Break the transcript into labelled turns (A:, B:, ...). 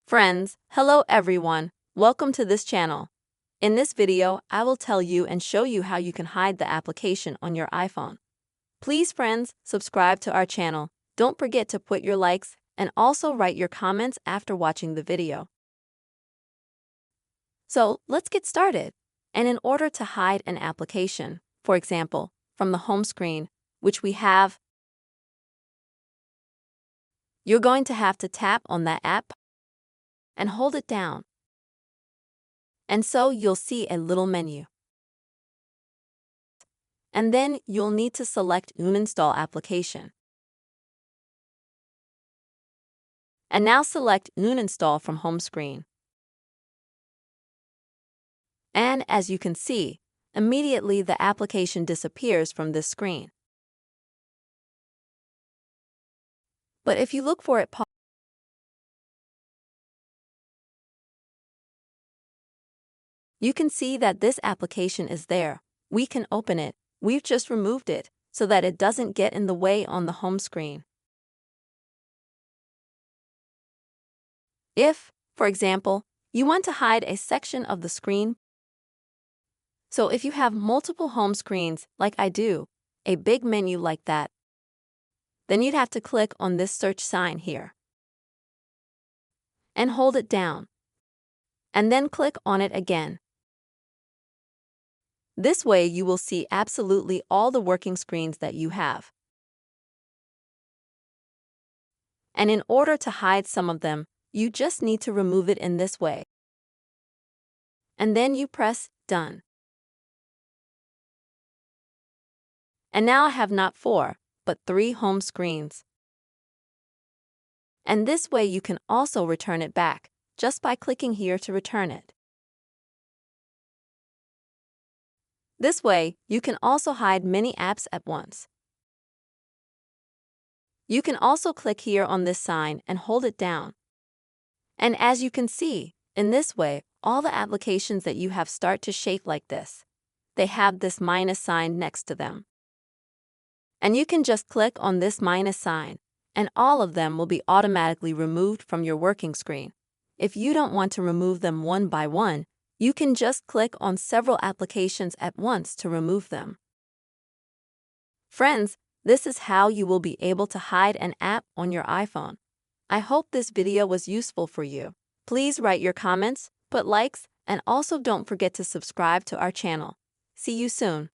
A: Friends, hello everyone. Welcome to this channel. In this video, I will tell you and show you how you can hide the application on your iPhone. Please friends, subscribe to our channel. Don't forget to put your likes and also write your comments after watching the video. So let's get started. And in order to hide an application, for example, from the home screen, which we have, you're going to have to tap on that app and hold it down. And so you'll see a little menu. And then you'll need to select Uninstall application. And now select Uninstall from home screen. And as you can see, immediately the application disappears from this screen. But if you look for it, you can see that this application is there. We can open it. We've just removed it so that it doesn't get in the way on the home screen. If, for example, you want to hide a section of the screen, so if you have multiple home screens like I do, a big menu like that, then you'd have to click on this search sign here and hold it down, and then click on it again. This way you will see absolutely all the working screens that you have. And in order to hide some of them, you just need to remove it in this way. And then you press Done. And now I have not 4, but 3 home screens. And this way you can also return it back, just by clicking here to return it. This way, you can also hide many apps at once. You can also click here on this sign and hold it down. And as you can see, in this way, all the applications that you have start to shake like this. They have this minus sign next to them. And you can just click on this minus sign, and all of them will be automatically removed from your working screen. If you don't want to remove them one by one, you can just click on several applications at once to remove them. Friends, this is how you will be able to hide an app on your iPhone. I hope this video was useful for you. Please write your comments, put likes, and also don't forget to subscribe to our channel. See you soon.